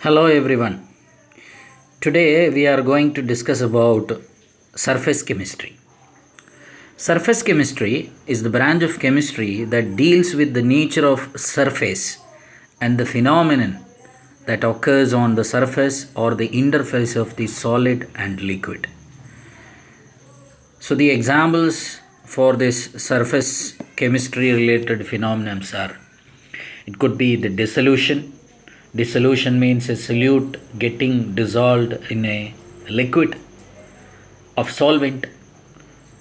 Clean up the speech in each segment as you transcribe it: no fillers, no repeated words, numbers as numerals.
Hello everyone. Today we are going to discuss about surface chemistry. Surface chemistry is the branch of chemistry that deals with the nature of surface and the phenomenon that occurs on the surface or the interface of the solid and liquid. So the examples for this surface chemistry related phenomena are, it could be the dissolution. Dissolution means a solute getting dissolved in a liquid of solvent,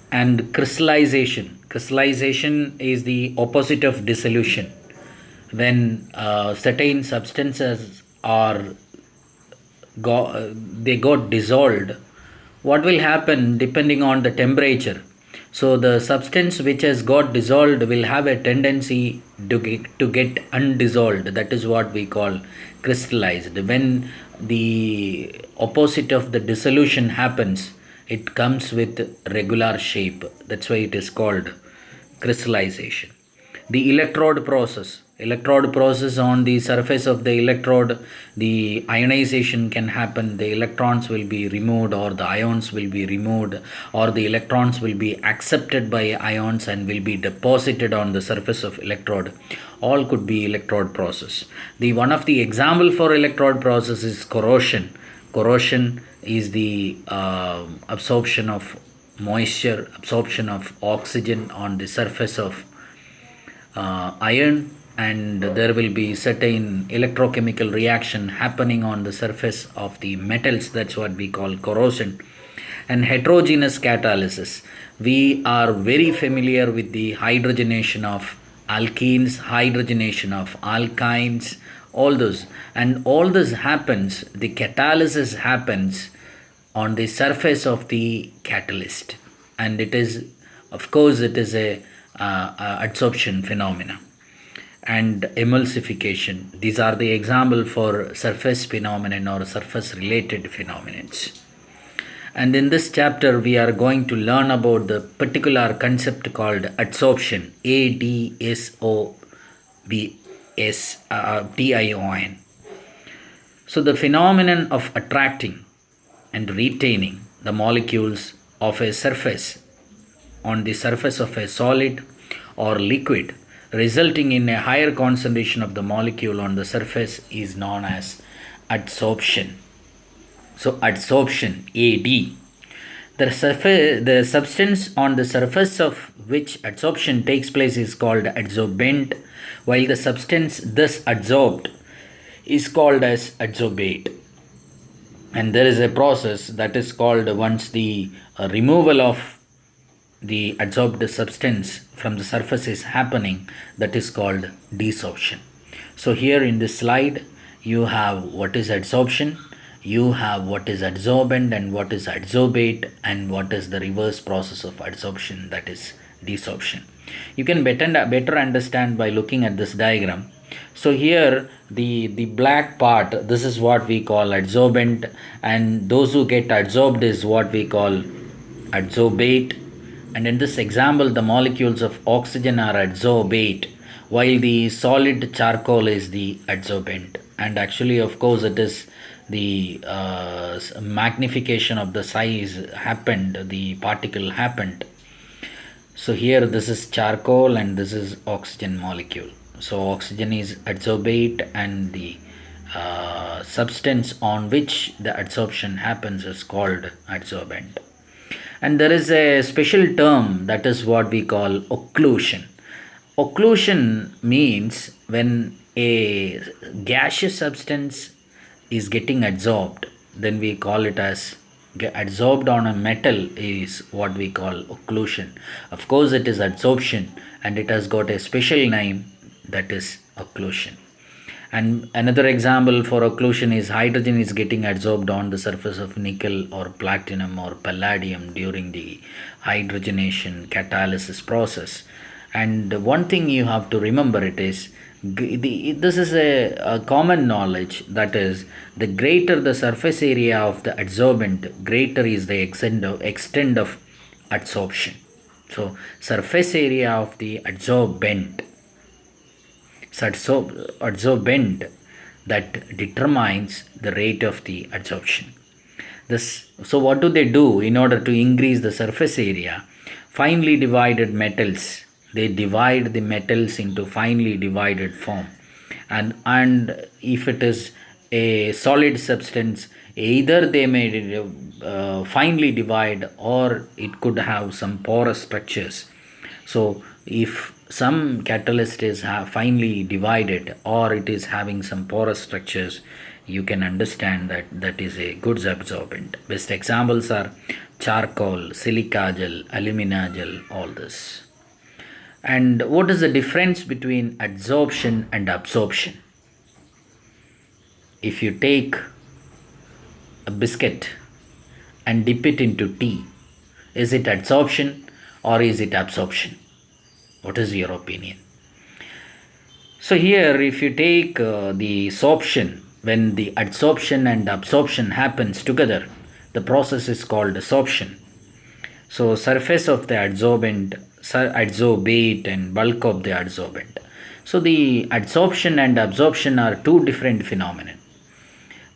and crystallization. Crystallization is the opposite of dissolution. When certain substances they got dissolved, what will happen depending on the temperature? So the substance which has got dissolved will have a tendency to get undissolved. That is what we call crystallized. When the opposite of the dissolution happens, it comes with regular shape. That's why it is called crystallization. The electrode process, on the surface of the electrode, the ionization can happen. The electrons will be removed, or the ions will be removed, or the electrons will be accepted by ions and will be deposited on the surface of electrode. All could be electrode process. The one of the example for electrode process is corrosion. Corrosion is the absorption of moisture, absorption of oxygen on the surface of iron, and there will be certain electrochemical reaction happening on the surface of the metals. That's what we call corrosion. And heterogeneous catalysis, we are very familiar with the hydrogenation of alkenes, hydrogenation of alkynes, all those, and all this happens, the catalysis happens on the surface of the catalyst, and it is, of course, it is a adsorption phenomena. And emulsification, these are the example for surface phenomenon or surface related phenomena. And in this chapter we are going to learn about the particular concept called adsorption, ADSOBSTION. So the phenomenon of attracting and retaining the molecules of a surface on the surface of a solid or liquid, resulting in a higher concentration of the molecule on the surface, is known as adsorption. So adsorption, AD. The substance on the surface of which adsorption takes place is called adsorbent, while the substance thus adsorbed is called as adsorbate. And there is a process that is called, once the removal of the adsorbed substance from the surface is happening, that is called desorption. So here in this slide you have what is adsorption, you have what is adsorbent and what is adsorbate, and what is the reverse process of adsorption, that is desorption. You can better understand by looking at this diagram. So here the black part, this is what we call adsorbent, and those who get adsorbed is what we call adsorbate. And in this example, the molecules of oxygen are adsorbate, while the solid charcoal is the adsorbent. And actually, of course, it is the magnification of the size happened, the particle happened. So here this is charcoal and this is oxygen molecule. So oxygen is adsorbate, and the substance on which the adsorption happens is called adsorbent. And there is a special term, that is what we call occlusion. Occlusion means when a gaseous substance is getting adsorbed, then we call it as adsorbed on a metal is what we call occlusion. Of course, it is adsorption and it has got a special name, that is occlusion. And another example for occlusion is hydrogen is getting adsorbed on the surface of nickel or platinum or palladium during the hydrogenation catalysis process. And one thing you have to remember, it is this is a common knowledge, that is, the greater the surface area of the adsorbent, greater is the extent of adsorption. So surface area of the adsorbent, adsorbent, that determines the rate of the adsorption. So what do they do in order to increase the surface area? Finely divided metals. They divide the metals into finely divided form, and if it is a solid substance, either they may finely divide, or it could have some porous structures. So if some catalyst is finely divided, or it is having some porous structures, you can understand that that is a good absorbent. Best examples are charcoal, silica gel, alumina gel, all this. And what is the difference between adsorption and absorption? If you take a biscuit and dip it into tea, is it adsorption or is it absorption? What is your opinion? So here, if you take the sorption, when the adsorption and absorption happens together, the process is called sorption. So surface of the adsorbent, adsorbate, and bulk of the adsorbent. So the adsorption and absorption are two different phenomena.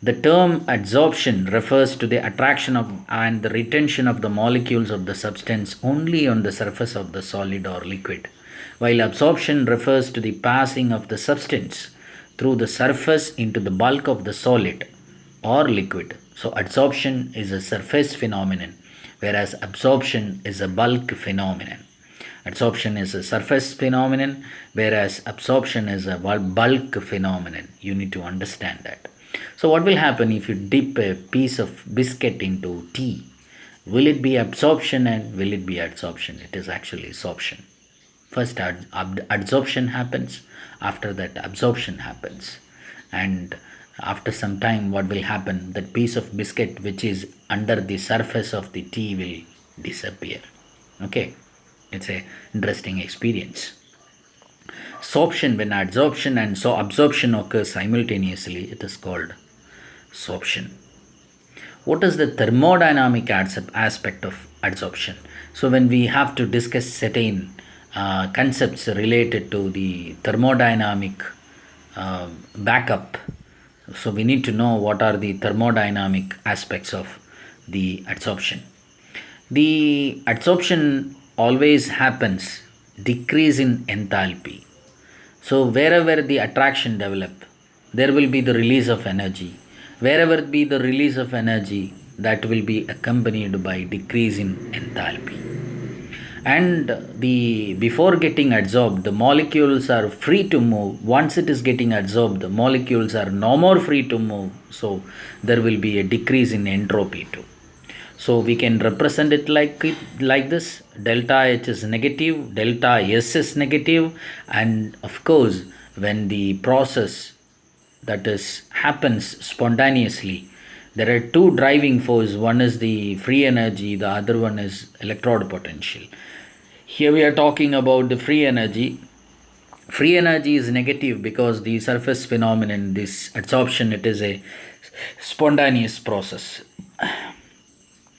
The term adsorption refers to the attraction of and the retention of the molecules of the substance only on the surface of the solid or liquid, while absorption refers to the passing of the substance through the surface into the bulk of the solid or liquid. So adsorption is a surface phenomenon, whereas absorption is a bulk phenomenon. Adsorption is a surface phenomenon, whereas absorption is a bulk phenomenon. You need to understand that. So what will happen if you dip a piece of biscuit into tea? Will it be absorption and will it be adsorption? It is actually sorption. First adsorption happens, after that absorption happens. And after some time, what will happen? That piece of biscuit which is under the surface of the tea will disappear. Okay, it's a interesting experience. Sorption, when adsorption and absorption occurs simultaneously, it is called sorption. What is the thermodynamic aspect of adsorption? So when we have to discuss certain concepts related to the thermodynamic backup, so we need to know what are the thermodynamic aspects of the adsorption. The adsorption always happens decrease in enthalpy. So wherever the attraction develop, there will be the release of energy. Wherever be the release of energy, that will be accompanied by decrease in enthalpy. And before getting adsorbed, the molecules are free to move. Once it is getting adsorbed, the molecules are no more free to move. So there will be a decrease in entropy too. So we can represent it like this. Delta H is negative, delta S is negative, and of course when the process that is happens spontaneously, there are two driving forces. One is the free energy, the other one is electrode potential. Here we are talking about the free energy. Free energy is negative because the surface phenomenon, this adsorption, it is a spontaneous process.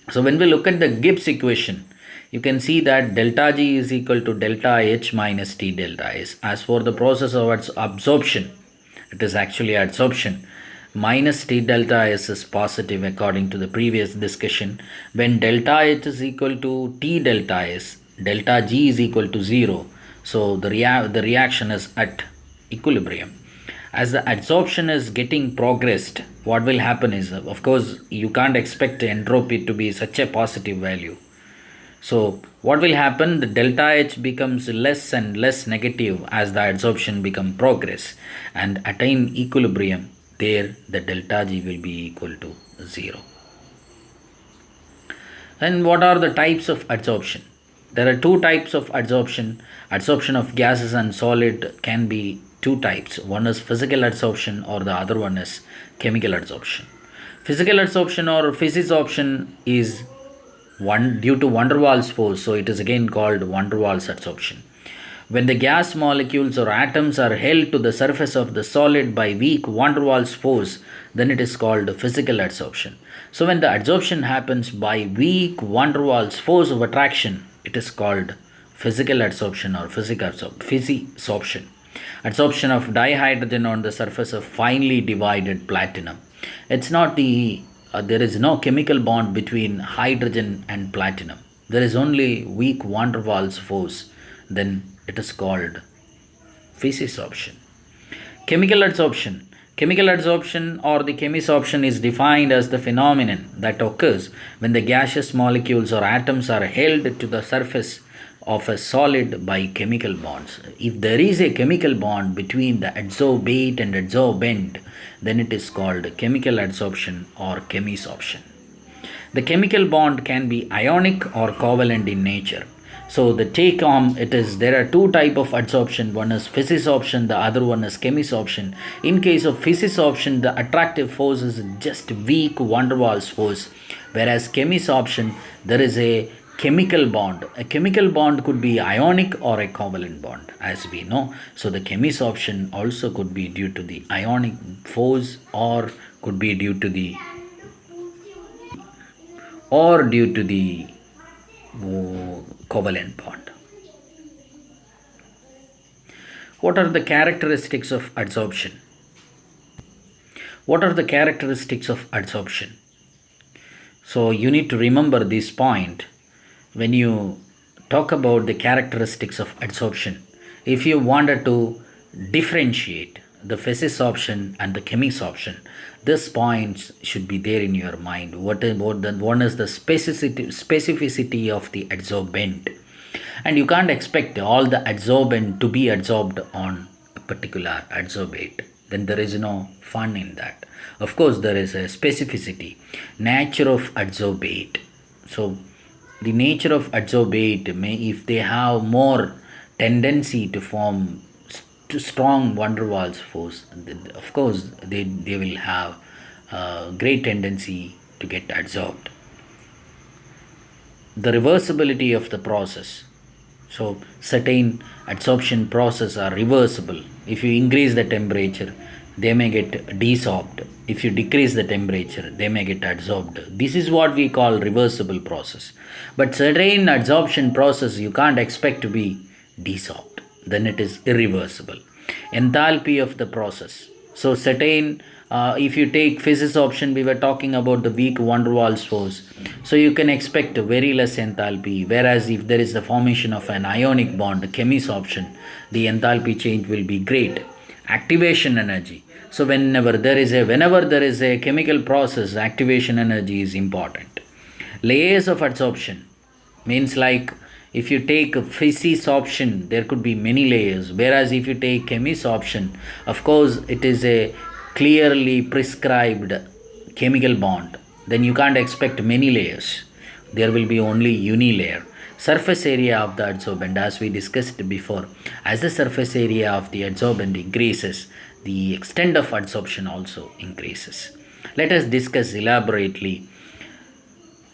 So when we look at the Gibbs equation, you can see that delta G is equal to delta H minus T delta S. As for the process of its absorption, it is actually adsorption. Minus T delta S is positive according to the previous discussion. When delta H is equal to T delta S, delta G is equal to 0. So the reaction is at equilibrium. As the adsorption is getting progressed, what will happen is, of course, you can't expect entropy to be such a positive value. So what will happen? The delta H becomes less and less negative as the adsorption become progress and attain equilibrium. There the delta G will be equal to 0. And what are the types of adsorption? There are two types of adsorption. Adsorption of gases and solid can be two types. One is physical adsorption or the other one is chemical adsorption. Physical adsorption or physisorption is due to van der Waals force, so it is again called van der Waals adsorption. When the gas molecules or atoms are held to the surface of the solid by weak van der Waals force, then it is called physical adsorption. So when the adsorption happens by weak van der Waals force of attraction, it is called physical adsorption or physisorption. Adsorption of dihydrogen on the surface of finely divided platinum. It's not there is no chemical bond between hydrogen and platinum. There is only weak van der Waals force. Then it is called physisorption. Chemical adsorption. Chemical adsorption or the chemisorption is defined as the phenomenon that occurs when the gaseous molecules or atoms are held to the surface of a solid by chemical bonds. If there is a chemical bond between the adsorbate and adsorbent, then it is called chemical adsorption or chemisorption. The chemical bond can be ionic or covalent in nature. So the take home it is there are two type of adsorption. One is physisorption, the other one is chemisorption. In case of physisorption, the attractive force is just weak van der Waals force, whereas chemisorption there is a chemical bond. A chemical bond could be ionic or a covalent bond, as we know. So the chemisorption also could be due to the ionic force or could be due to the covalent bond. What are the characteristics of adsorption? What are the characteristics of adsorption? So you need to remember this point when you talk about the characteristics of adsorption. If you wanted to differentiate the physisorption and the chemisorption, this point should be there in your mind. One is the specificity of the adsorbent, and you can't expect all the adsorbent to be adsorbed on a particular adsorbate. Then there is no fun in that. Of course, there is a specificity, nature of adsorbate. So the nature of adsorbate may, if they have more tendency to form strong van der Waals force, of course they will have great tendency to get adsorbed. The reversibility of the process. So certain adsorption processes are reversible. If you increase the temperature, they may get desorbed. If you decrease the temperature, they may get adsorbed. This is what we call reversible process. But certain adsorption process you can't expect to be desorbed. Then it is irreversible. Enthalpy of the process. So certain, if you take physisorption, we were talking about the weak van der Waals force. So you can expect very less enthalpy. Whereas if there is the formation of an ionic bond, chemisorption, the enthalpy change will be great. Activation energy. So whenever there is a chemical process, activation energy is important. Layers of adsorption means like if you take physisorption, there could be many layers. Whereas if you take chemisorption, of course, it is a clearly prescribed chemical bond. Then you can't expect many layers. There will be only unilayer. Surface area of the adsorbent, as we discussed before, as the surface area of the adsorbent increases, the extent of adsorption also increases. Let us discuss elaborately.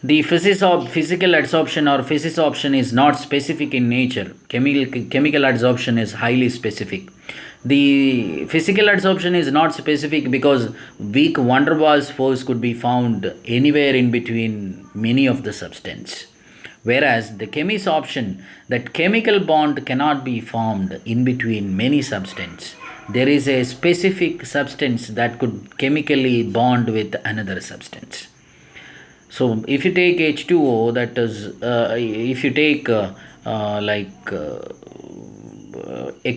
The physical adsorption or physisorption is not specific in nature. Chemical adsorption is highly specific. The physical adsorption is not specific because weak van der Waals force could be found anywhere in between many of the substance. Whereas the chemisorption, that chemical bond cannot be formed in between many substances. There is a specific substance that could chemically bond with another substance. So if you take H2O, that is, if you take a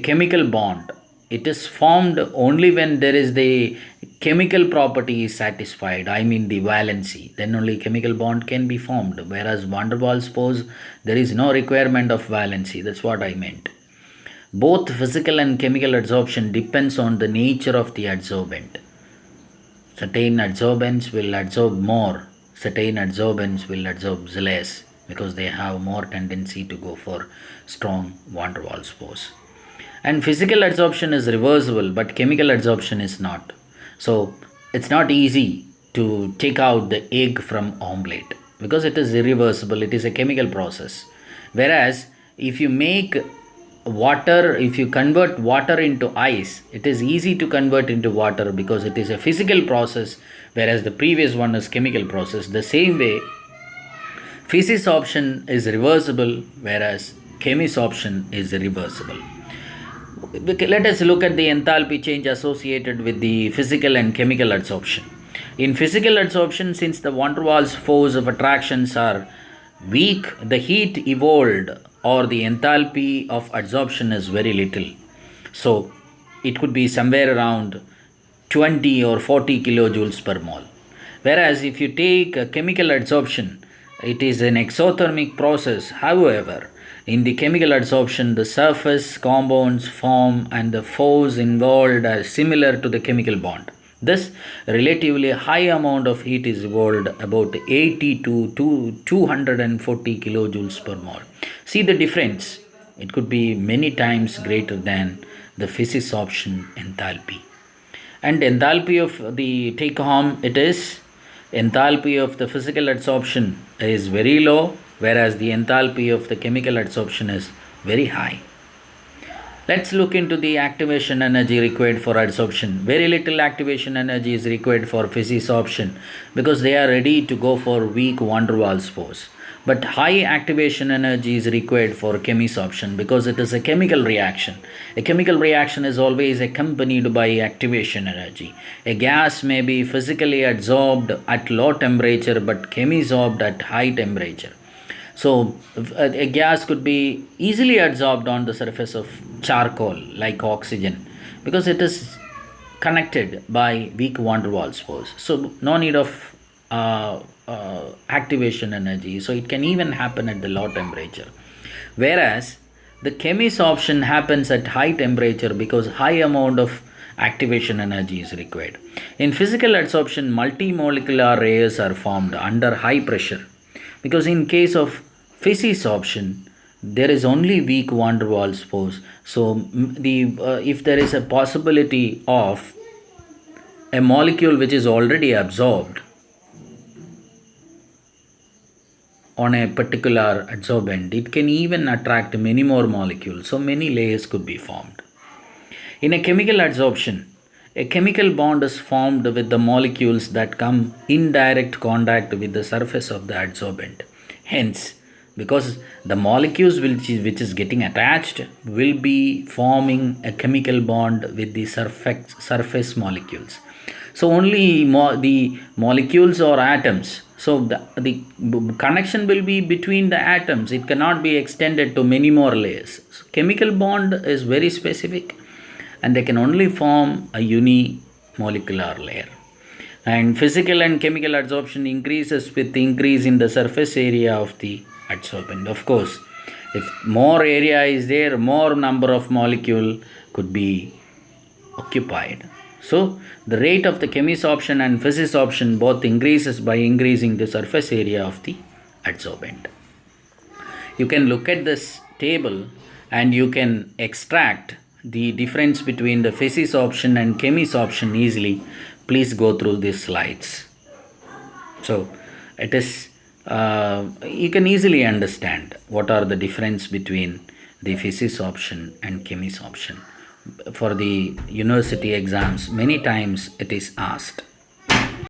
chemical bond, it is formed only when there is the chemical property is satisfied, I mean the valency, then only chemical bond can be formed. Whereas van der Waals force, there is no requirement of valency. That's what I meant. Both physical and chemical adsorption depends on the nature of the adsorbent. Certain adsorbents will adsorb more, certain adsorbents will adsorb less because they have more tendency to go for strong van der Waals force. And physical adsorption is reversible, but chemical adsorption is not. So it's not easy to take out the egg from omelette because it is irreversible. It is a chemical process. Whereas if you make water, if you convert water into ice, it is easy to convert into water because it is a physical process, whereas the previous one is chemical process. The same way, physisorption is reversible, whereas chemisorption is irreversible. Let us look at the enthalpy change associated with the physical and chemical adsorption. In physical adsorption, since the van der Waals force of attractions are weak, the heat evolved or the enthalpy of adsorption is very little. So it could be somewhere around 20 or 40 kilojoules per mole. Whereas if you take a chemical adsorption, it is an exothermic process. However, in the chemical adsorption, the surface compounds form and the force involved are similar to the chemical bond. Thus, relatively high amount of heat is evolved, about 80 to 240 kilojoules per mole. See the difference. It could be many times greater than the physisorption enthalpy. And enthalpy of the take home, it is enthalpy of the physical adsorption is very low, whereas the enthalpy of the chemical adsorption is very high. Let's look into the activation energy required for adsorption. Very little activation energy is required for physisorption because they are ready to go for weak van der Waals force. But high activation energy is required for chemisorption because it is a chemical reaction. A chemical reaction is always accompanied by activation energy. A gas may be physically adsorbed at low temperature but chemisorbed at high temperature. So, a gas could be easily adsorbed on the surface of charcoal like oxygen because it is connected by weak van der Waals force. So, no need of activation energy. So, it can even happen at the low temperature. Whereas, the chemisorption happens at high temperature because high amount of activation energy is required. In physical adsorption, multimolecular layers are formed under high pressure because in case of physisorption there is only weak van der Waals force. So if there is a possibility of a molecule which is already absorbed on a particular adsorbent, it can even attract many more molecules, so many layers could be formed. In a chemical adsorption, a chemical bond is formed with the molecules that come in direct contact with the surface of the adsorbent. Hence, because the molecules which is getting attached will be forming a chemical bond with the surface molecules. So only the molecules or atoms. So the connection will be between the atoms. It cannot be extended to many more layers. So chemical bond is very specific and they can only form a unimolecular layer. And physical and chemical adsorption increases with the increase in the surface area of the adsorbent. Of course, if more area is there, more number of molecule could be occupied. So, the rate of the chemisorption and physisorption both increases by increasing the surface area of the adsorbent. You can look at this table and you can extract the difference between the physisorption and chemisorption easily. Please go through these slides. So, it is you can easily understand what are the difference between the physisorption and chemisorption. For the university exams, many times it is asked.